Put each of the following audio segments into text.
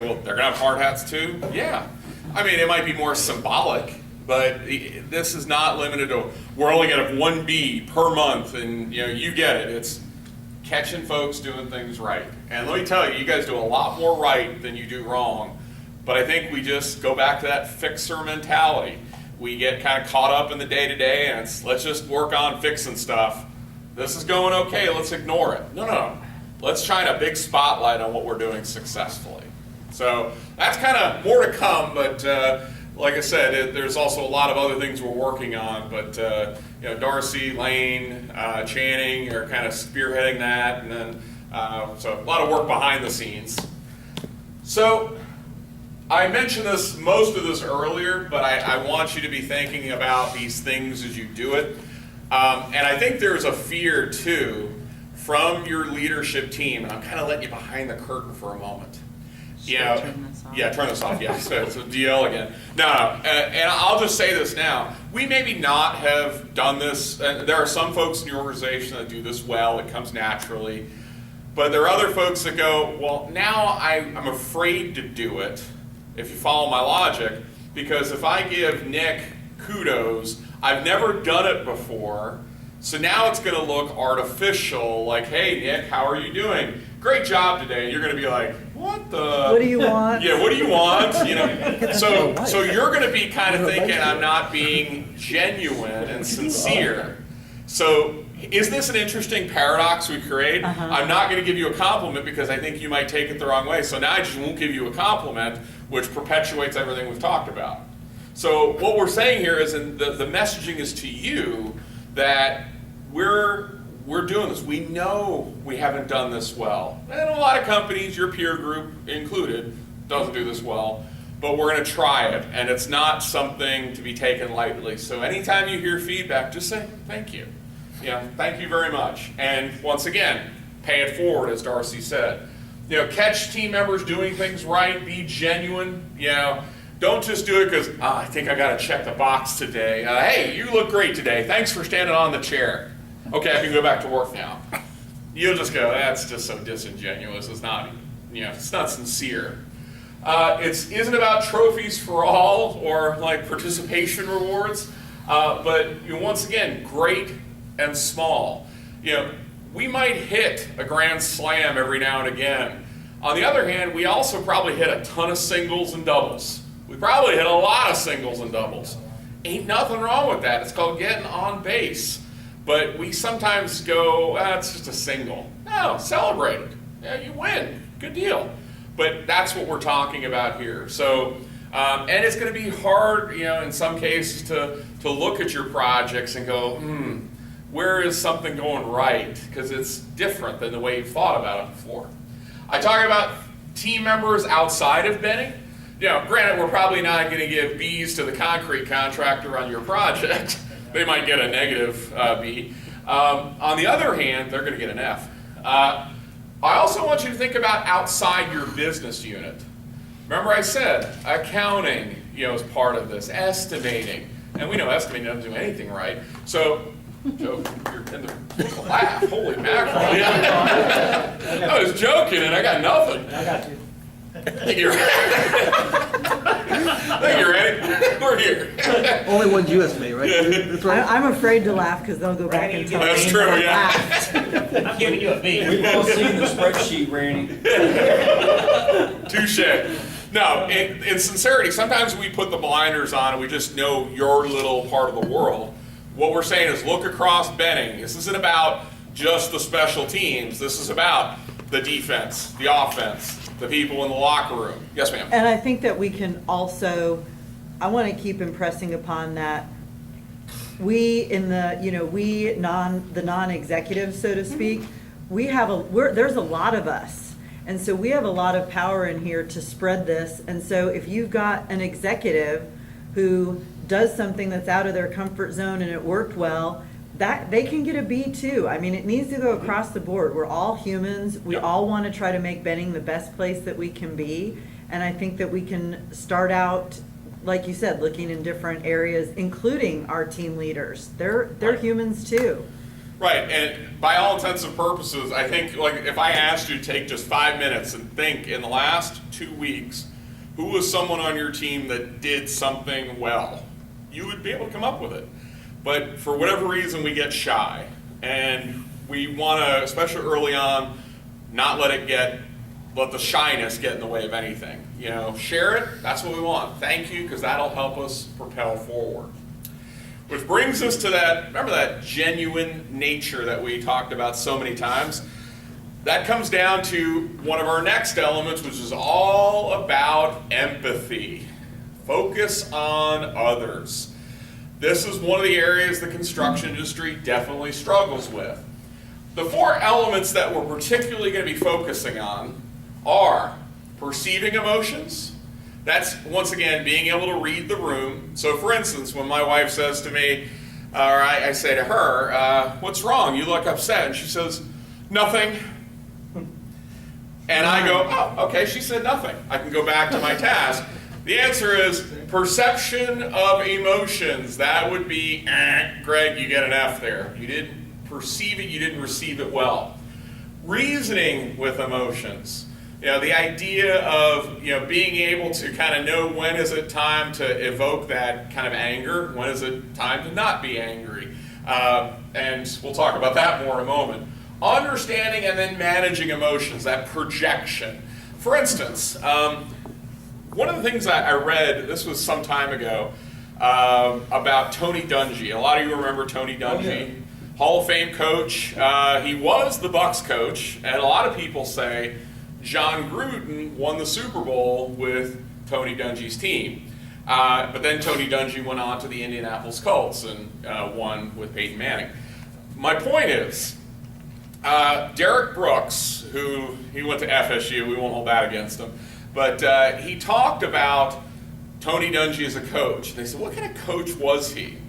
Well, they're gonna have hard hats too? Yeah. I mean, it might be more symbolic, but this is not limited to, we're only gonna have one B per month, and you get it. It's catching folks doing things right. And let me tell you, you guys do a lot more right than you do wrong. But I think we just go back to that fixer mentality. We get kind of caught up in the day-to-day, and it's, let's just work on fixing stuff. This is going okay, let's ignore it. No. Let's shine a big spotlight on what we're doing successfully. So that's kind of more to come, but like I said, there's also a lot of other things we're working on. But Darcy, Lane, Channing are kind of spearheading that, and then so a lot of work behind the scenes. So I mentioned most of this earlier, but I want you to be thinking about these things as you do it. And I think there's a fear too from your leadership team, and I'm kind of letting you behind the curtain for a moment. Turn this off. Yeah, so it's a DL again. No, and I'll just say this now. We maybe not have done this. There are some folks in your organization that do this well. It comes naturally. But there are other folks that go, well, now I'm afraid to do it, if you follow my logic, because if I give Nick kudos, I've never done it before, so now it's going to look artificial, like, hey, Nick, how are you doing? Great job today. And you're going to be like, what the? What do you want? Yeah, what do you want? So you're going to be kind of thinking I'm not being genuine and sincere. So is this an interesting paradox we create? I'm not going to give you a compliment because I think you might take it the wrong way. So now I just won't give you a compliment, which perpetuates everything we've talked about. So what we're saying here is, and the messaging is to you, that we're doing this. We know we haven't done this well. And a lot of companies, your peer group included, doesn't do this well. But we're going to try it, and it's not something to be taken lightly. So anytime you hear feedback, just say thank you. Thank you very much. And once again, pay it forward, as Darcy said. Catch team members doing things right. Be genuine. Don't just do it because I think I got to check the box today. Hey, you look great today. Thanks for standing on the chair. Okay, I can go back to work now. You'll just go, that's just so disingenuous. It's not, it's not sincere. It isn't about trophies for all or like participation rewards, but once again, great and small. We might hit a grand slam every now and again. On the other hand, we also probably hit a ton of singles and doubles. We probably hit a lot of singles and doubles. Ain't nothing wrong with that. It's called getting on base. But we sometimes go, it's just a single. No, celebrate it. Yeah, you win. Good deal. But that's what we're talking about here. So, and it's going to be hard, in some cases to look at your projects and go, where is something going right? Because it's different than the way you've thought about it before. I talk about team members outside of Benning. Granted, we're probably not going to give B's to the concrete contractor on your project. They might get a negative B. On the other hand, they're going to get an F. I also want you to think about outside your business unit. Remember I said accounting, is part of this, estimating. And we know estimating doesn't do anything right. So, Joe, you're in the laugh. Holy mackerel. I was joking and I got nothing. I got you. Thank you. Thank you, Randy. We're here. Only one's US made, right? That's right. I'm afraid to laugh because they'll go back and tell me. That's true, yeah. I'm giving you a B. We've all seen the spreadsheet, Randy. Touche. No, in sincerity, sometimes we put the blinders on and we just know your little part of the world. What we're saying is look across Benning. This isn't about just the special teams. This is about the defense, the offense, the people in the locker room. Yes, ma'am. And I think that we can also, I want to keep impressing upon that we in the, the non-executives, so to speak, there's a lot of us. And so we have a lot of power in here to spread this. And so if you've got an executive who does something that's out of their comfort zone and it worked well, that they can get a B too. I mean, it needs to go across the board. We're all humans. We all want to try to make Benning the best place that we can be. And I think that we can start out, like you said, looking in different areas, including our team leaders. They're humans too. Right, and by all intents and purposes, I think, like, if I asked you to take just 5 minutes and think in the last 2 weeks, who was someone on your team that did something well, you would be able to come up with it. But for whatever reason, we get shy, and we want to, especially early on, not let the shyness get in the way of anything. You know, share it, that's what we want. Thank you, because that'll help us propel forward. Which brings us to that, remember that genuine nature that we talked about so many times? That comes down to one of our next elements, which is all about empathy. Focus on others. This is one of the areas the construction industry definitely struggles with. The 4 elements that we're particularly going to be focusing on are perceiving emotions. That's, once again, being able to read the room. So, for instance, when my wife says to me, or I say to her, what's wrong? You look upset. And she says, nothing. And I go, oh, okay, she said nothing. I can go back to my task. The answer is perception of emotions. That would be, Greg, you get an F there. You didn't perceive it, you didn't receive it well. Reasoning with emotions. You know, the idea of, you know, being able to kind of know when is it time to evoke that kind of anger, when is it time to not be angry. And we'll talk about that more in a moment. Understanding and then managing emotions, that projection. For instance, one of the things I read, this was some time ago, about Tony Dungy. A lot of you remember Tony Dungy, Hall of Fame coach. He was the Bucks coach, and a lot of people say John Gruden won the Super Bowl with Tony Dungy's team. But then Tony Dungy went on to the Indianapolis Colts and won with Peyton Manning. My point is, Derek Brooks, who he went to FSU, we won't hold that against him, but he talked about Tony Dungy as a coach. They said, what kind of coach was he?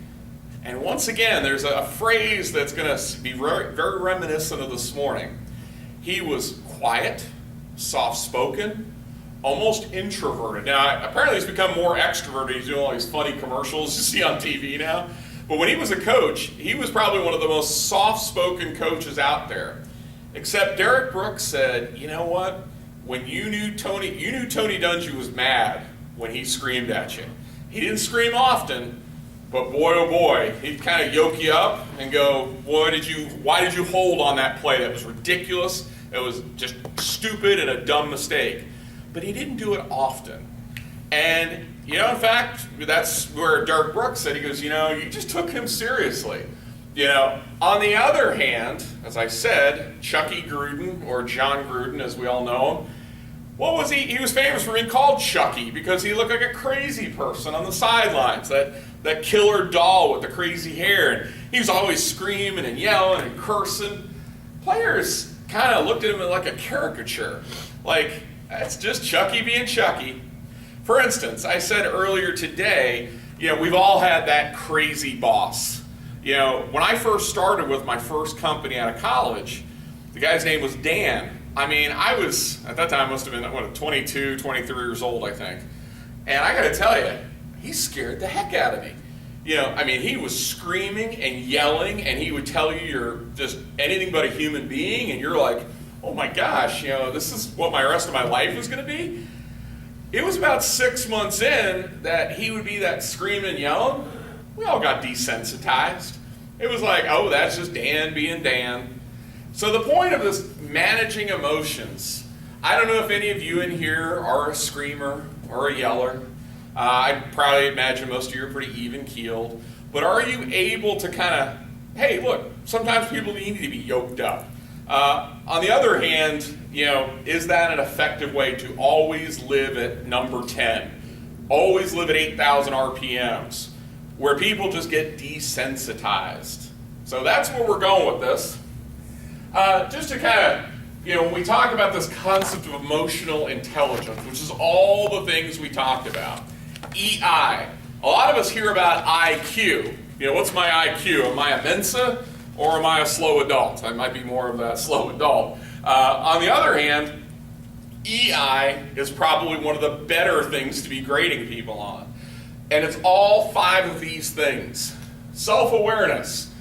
And once again, there's a phrase that's going to be very, very reminiscent of this morning. He was quiet, soft-spoken, almost introverted. Now, apparently he's become more extroverted. He's doing all these funny commercials you see on TV now. But when he was a coach, he was probably one of the most soft-spoken coaches out there. Except Derek Brooks said, you know what? When you knew Tony Dungy was mad when he screamed at you. He didn't scream often, but boy, oh boy, he'd kind of yoke you up and go, why did you hold on that play? That was ridiculous. It was just stupid and a dumb mistake. But he didn't do it often. And, you know, in fact, that's where Derek Brooks said, he goes, you know, you just took him seriously. You know, on the other hand, as I said, Chucky Gruden, or John Gruden as we all know him, what was he? He was famous for being called Chucky because he looked like a crazy person on the sidelines, that killer doll with the crazy hair. And he was always screaming and yelling and cursing. Players kind of looked at him like a caricature. Like, that's just Chucky being Chucky. For instance, I said earlier today, you know, we've all had that crazy boss. You know, when I first started with my first company out of college, the guy's name was Dan. I mean, I was, at that time, I must have been, 22, 23 years old, I think. And I got to tell you, he scared the heck out of me. You know, I mean, he was screaming and yelling, and he would tell you you're just anything but a human being, and you're like, oh my gosh, you know, this is what my rest of my life is going to be? It was about 6 months in that he would be that screaming and yelling. We all got desensitized. It was like, oh, that's just Dan being Dan. So the point of this managing emotions, I don't know if any of you in here are a screamer or a yeller. I'd probably imagine most of you are pretty even-keeled. But are you able to kind of, hey, look, sometimes people need to be yoked up. On the other hand, you know, is that an effective way to always live at number 10? Always live at 8,000 RPMs, where people just get desensitized. So that's where we're going with this. Just to kind of, you know, when we talk about this concept of emotional intelligence, which is all the things we talked about, EI. A lot of us hear about IQ. You know, what's my IQ? Am I a Mensa or am I a slow adult? I might be more of a slow adult. On the other hand, EI is probably one of the better things to be grading people on. And it's all 5 of these things. Self-awareness.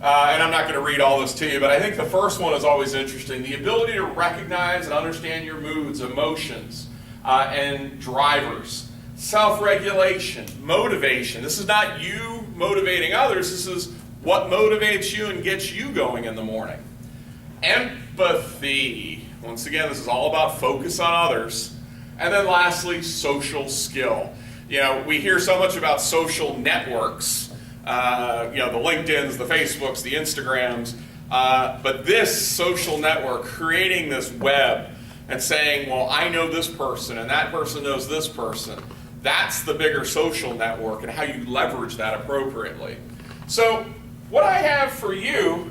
and I'm not going to read all this to you, but I think the first one is always interesting. The ability to recognize and understand your moods, emotions, and drivers. Self-regulation, motivation. This is not you motivating others. This is what motivates you and gets you going in the morning. Empathy. Once again, this is all about focus on others. And then lastly, social skill. You know, we hear so much about social networks, you know, the LinkedIns, the Facebooks, the Instagrams, but this social network, creating this web and saying, well, I know this person and that person knows this person, that's the bigger social network and how you leverage that appropriately. So what I have for you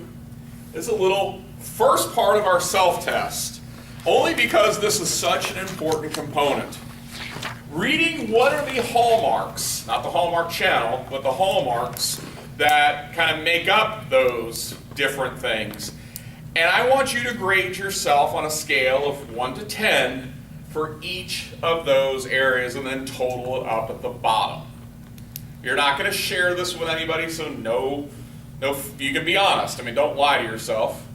is a little first part of our self-test, only because this is such an important component. Reading what are the hallmarks, not the Hallmark Channel, but the hallmarks that kind of make up those different things. And I want you to grade yourself on a scale of 1 to 10 for each of those areas and then total it up at the bottom. You're not going to share this with anybody, so no, you can be honest. I mean, don't lie to yourself.